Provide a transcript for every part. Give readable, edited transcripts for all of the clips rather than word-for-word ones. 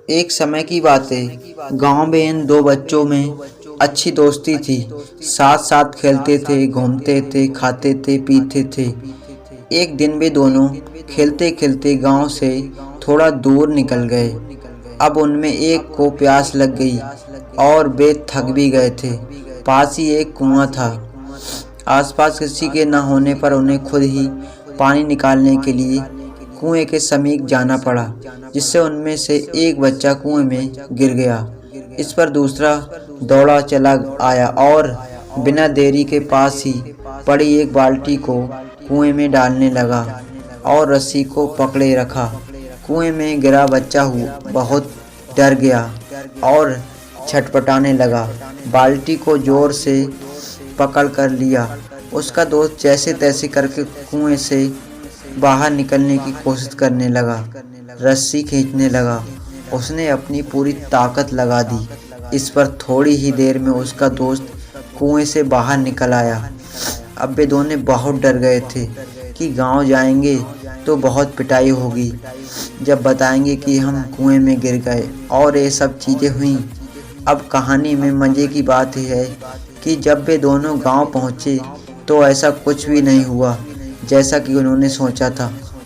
एक समय की बात है। गांव में इन दो बच्चों में अच्छी दोस्ती थी। साथ साथ खेलते थे, घूमते थे, खाते थे, पीते थे। एक दिन वे दोनों खेलते खेलते गांव से थोड़ा दूर निकल गए। अब उनमें एक को प्यास लग गई और वे थक भी गए थे। पास ही एक कुआं था। आसपास किसी के न होने पर उन्हें खुद ही पानी निकालने के लिए कुएं के समीप जाना पड़ा, जिससे उनमें से एक बच्चा कुएं में गिर गया। इस पर दूसरा दौड़ा चला आया और बिना देरी के पास ही पड़ी एक बाल्टी को कुएं में डालने लगा और रस्सी को पकड़े रखा। कुएं में गिरा बच्चा बहुत डर गया और छटपटाने लगा। बाल्टी को जोर से पकड़ कर लिया। उसका दोस्त जैसे तैसे करके कुएं से बाहर निकलने की कोशिश करने लगा, रस्सी खींचने लगा। उसने अपनी पूरी ताकत लगा दी। इस पर थोड़ी ही देर में उसका दोस्त कुएं से बाहर निकल आया। अब वे दोनों बहुत डर गए थे कि गांव जाएंगे तो बहुत पिटाई होगी जब बताएंगे कि हम कुएं में गिर गए और ये सब चीज़ें हुई। अब कहानी में मज़े की बात यह है कि जब वे दोनों गांव पहुंचे तो ऐसा कुछ भी नहीं हुआ जैसा कि उन्होंने सोचा था।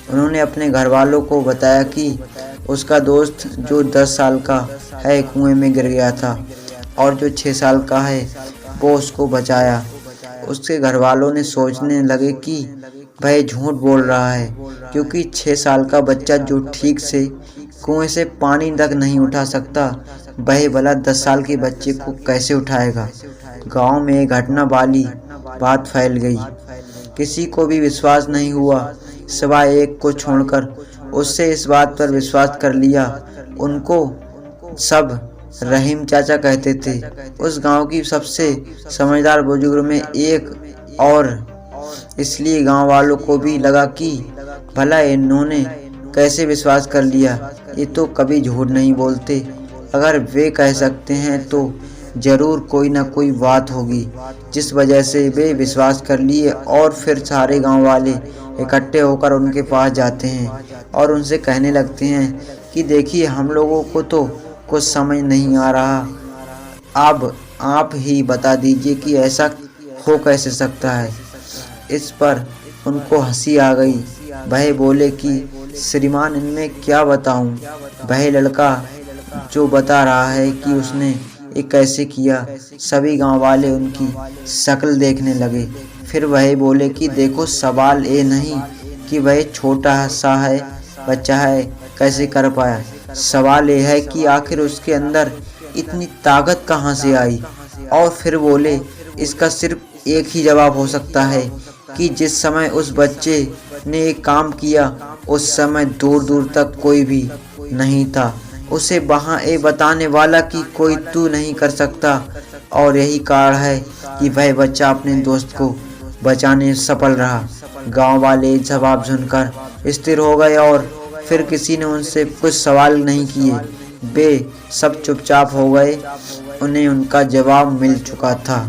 उन्होंने अपने घर वालों को बताया कि उसका दोस्त जो 10 साल का है कुएं में गिर गया था और जो 6 साल का है वो उसको बचाया। उसके घर वालों ने सोचने लगे कि वह झूठ बोल रहा है, क्योंकि 6 साल का बच्चा जो ठीक से कुएं से पानी तक नहीं उठा सकता, वह भला 10 साल के बच्चे को कैसे उठाएगा। गांव में एक घटना वाली बात फैल गई। किसी को भी विश्वास नहीं हुआ सिवाय एक को छोड़कर। उससे इस बात पर विश्वास कर लिया। उनको सब रहीम चाचा कहते थे। उस गांव की सबसे समझदार बुजुर्ग में एक, और इसलिए गांव वालों को भी लगा कि भला इन्होंने कैसे विश्वास कर लिया, ये तो कभी झूठ नहीं बोलते। अगर वे कह सकते हैं तो जरूर कोई ना कोई बात होगी, जिस वजह से वे विश्वास कर लिए। और फिर सारे गांव वाले इकट्ठे होकर उनके पास जाते हैं और उनसे कहने लगते हैं कि देखिए, हम लोगों को तो कुछ समझ नहीं आ रहा, अब आप ही बता दीजिए कि ऐसा हो कैसे सकता है। इस पर उनको हंसी आ गई। वह बोले कि श्रीमान, इनमें क्या बताऊं। वह लड़का जो बता रहा है कि उसने ये कैसे किया। सभी गांव वाले उनकी शक्ल देखने लगे। फिर वह बोले कि देखो, सवाल ये नहीं कि वह छोटा सा है बच्चा है कैसे कर पाया, सवाल ये है कि आखिर उसके अंदर इतनी ताकत कहाँ से आई। और फिर बोले, इसका सिर्फ एक ही जवाब हो सकता है कि जिस समय उस बच्चे ने एक काम किया उस समय दूर दूर तक कोई भी नहीं था। उसे वहाँ ये बताने वाला कि कोई तू नहीं कर सकता। और यही कारण है कि वह बच्चा अपने दोस्त को बचाने में सफल रहा। गांव वाले जवाब सुनकर स्थिर हो गए और फिर किसी ने उनसे कुछ सवाल नहीं किए। वे सब चुपचाप हो गए। उन्हें उनका जवाब मिल चुका था।